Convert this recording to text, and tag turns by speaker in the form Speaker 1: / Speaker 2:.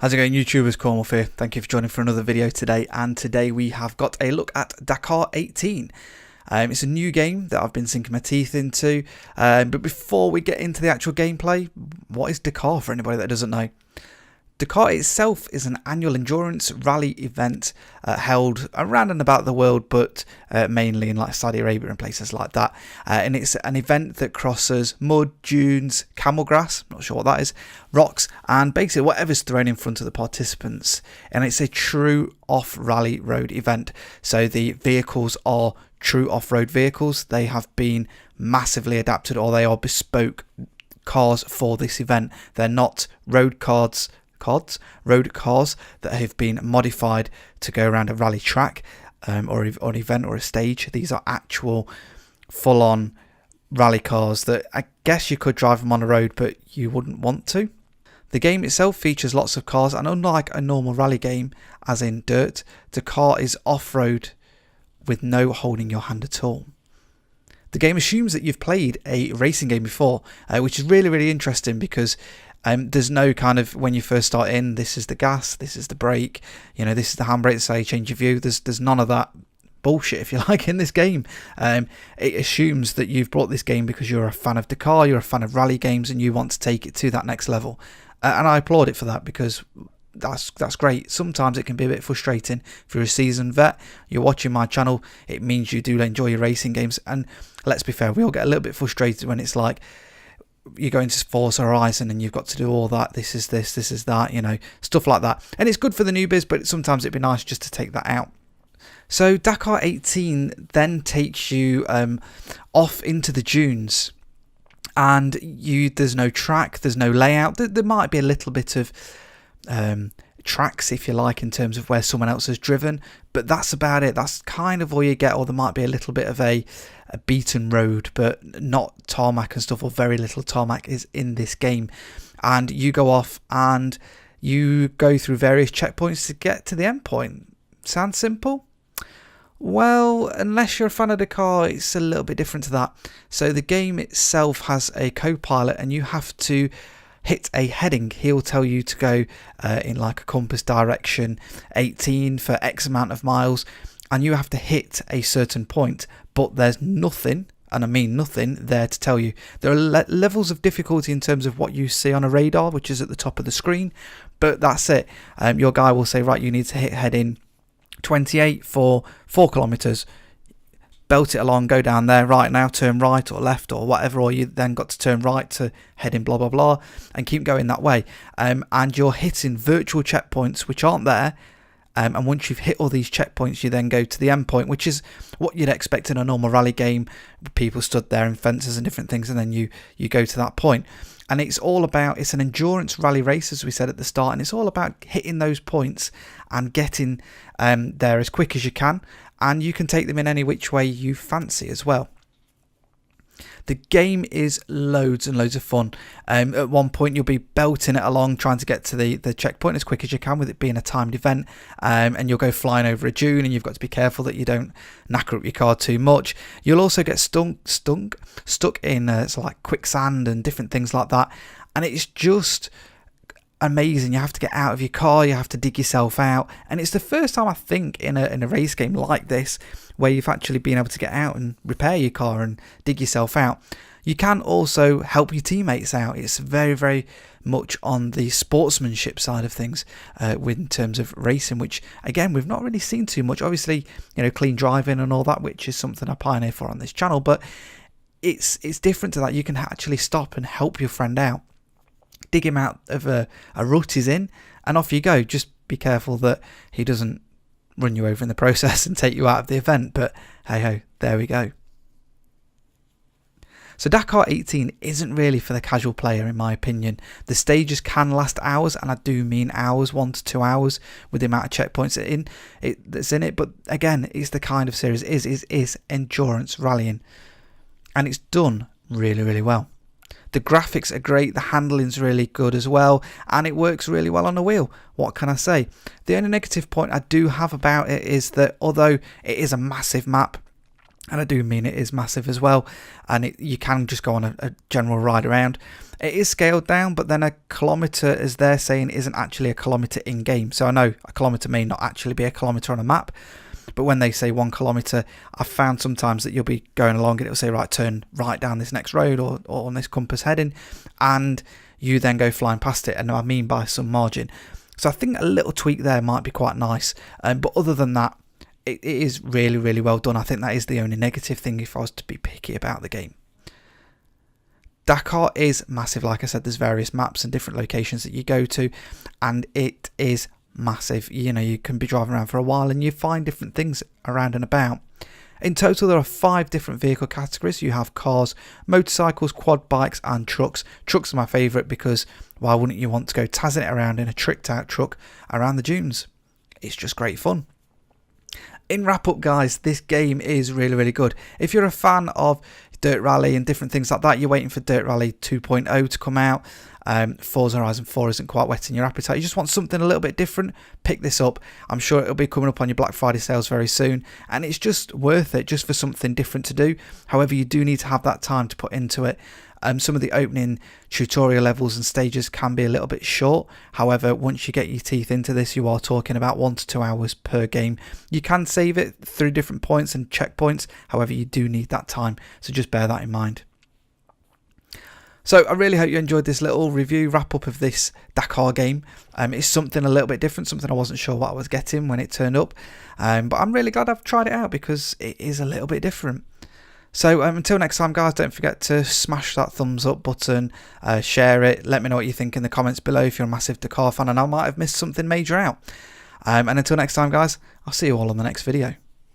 Speaker 1: How's it going, YouTubers? Cornwall here. Thank you for joining for another video today. And today we have got a look at Dakar 18. It's a new game that I've been sinking my teeth into. But before we get into the actual gameplay, what is Dakar for anybody that doesn't know? Dakar itself is an annual endurance rally event held around and about the world, but mainly in like Saudi Arabia and places like that. And it's an event that crosses mud, dunes, camel grass, not sure what that is, rocks, and basically whatever's thrown in front of the participants. And it's a true off-rally road event. So the vehicles are true off-road vehicles. They have been massively adapted, or they are bespoke cars for this event. They're not road cars that have been modified to go around a rally track or an event or a stage. These are actual full-on rally cars that I guess you could drive them on the road, but you wouldn't want to. The game itself features lots of cars, and unlike a normal rally game, as in dirt, Dakar is off-road with no holding your hand at all. The game assumes that you've played a racing game before, which is really interesting because there's no kind of, when you first start in, this is the gas, this is the brake, this is the handbrake, that's how you change your view. There's none of that bullshit, if you like, in this game. It assumes that you've brought this game because you're a fan of Dakar, you're a fan of rally games, and you want to take it to that next level. And I applaud it for that, because that's great. Sometimes it can be a bit frustrating if you're a seasoned vet, you're watching my channel, it means you do enjoy your racing games. And let's be fair, we all get a little bit frustrated when it's like, you go into Forza Horizon and you've got to do all that, this is that, stuff like that. And it's good for the newbies, but sometimes it'd be nice just to take that out. So Dakar 18 then takes you off into the dunes, and there's no track, there's no layout. There might be a little bit of tracks, if you like, in terms of where someone else has driven, but that's about it. That's kind of all you get. Or there might be a little bit of a beaten road, but not tarmac and stuff, or very little tarmac is in this game. And you go off and you go through various checkpoints to get to the end point. Sounds simple? Well, unless you're a fan of the car, it's a little bit different to that. So the game itself has a co-pilot, and you have to hit a heading. He'll tell you to go in like a compass direction 18 for X amount of miles, and you have to hit a certain point, but there's nothing, and I mean nothing, there to tell you. There are levels of difficulty in terms of what you see on a radar, which is at the top of the screen, but that's it. Your guy will say, right, you need to hit heading 28 for 4 kilometers. Belt it along, go down there, right, now turn right or left or whatever, or you then got to turn right to head in blah blah blah, and keep going that way. And you're hitting virtual checkpoints which aren't there, and once you've hit all these checkpoints, you then go to the end point, which is what you'd expect in a normal rally game. People stood there in fences and different things, and then you go to that point. And it's an endurance rally race, as we said at the start, and it's all about hitting those points and getting there as quick as you can. And you can take them in any which way you fancy as well. The game is loads and loads of fun. At one point you'll be belting it along, trying to get to the checkpoint as quick as you can, with it being a timed event. And you'll go flying over a dune, and you've got to be careful that you don't knacker up your car too much. You'll also get stuck in like quicksand and different things like that. And it's just amazing. You have to get out of your car, you have to dig yourself out, and it's the first time I think in a race game like this where you've actually been able to get out and repair your car and dig yourself out. You can also help your teammates out. It's very much on the sportsmanship side of things in terms of racing, which again we've not really seen too much. Obviously, clean driving and all that, which is something I pioneer for on this channel, but it's different to that. You can actually stop and help your friend out, dig him out of a rut he's in, and off you go. Just be careful that he doesn't run you over in the process and take you out of the event, but hey ho, there we go. So Dakar 18 isn't really for the casual player, in my opinion. The stages can last hours, and I do mean hours, 1 to 2 hours, with the amount of checkpoints that's in it. But again, it's the kind of series it is endurance rallying, and it's done really well. The graphics are great, the handling's really good as well, and it works really well on the wheel. What can I say? The only negative point I do have about it is that although it is a massive map, and I do mean it is massive as well, and you can just go on a general ride around. It is scaled down, but then a kilometre, as they're saying, isn't actually a kilometre in game. So I know a kilometre may not actually be a kilometre on a map, but when they say 1 kilometre, I've found sometimes that you'll be going along and it'll say, right, turn right down this next road or on this compass heading, and you then go flying past it, and I mean by some margin. So I think a little tweak there might be quite nice, but other than that, it is really, really well done. I think that is the only negative thing if I was to be picky about the game. Dakar is massive. Like I said, there's various maps and different locations that you go to, and it is massive. You know, you can be driving around for a while and you find different things around and about. In total, there are 5 different vehicle categories. You have cars, motorcycles, quad bikes and trucks. Trucks are my favourite because why wouldn't you want to go tazzing it around in a tricked out truck around the dunes? It's just great fun. In wrap up, guys, this game is really, really good. If you're a fan of Dirt Rally and different things like that, you're waiting for Dirt Rally 2.0 to come out. Forza Horizon 4 isn't quite whetting your appetite. You just want something a little bit different, pick this up. I'm sure it'll be coming up on your Black Friday sales very soon, and it's just worth it just for something different to do. However, you do need to have that time to put into it. Some of the opening tutorial levels and stages can be a little bit short. However, once you get your teeth into this, you are talking about 1 to 2 hours per game. You can save it through different points and checkpoints. However, you do need that time, so just bear that in mind. So I really hope you enjoyed this little review wrap up of this Dakar game. It's something a little bit different, something I wasn't sure what I was getting when it turned up. But I'm really glad I've tried it out because it is a little bit different. So until next time, guys, don't forget to smash that thumbs up button, share it, let me know what you think in the comments below if you're a massive Dakar fan and I might have missed something major out. And until next time, guys, I'll see you all on the next video.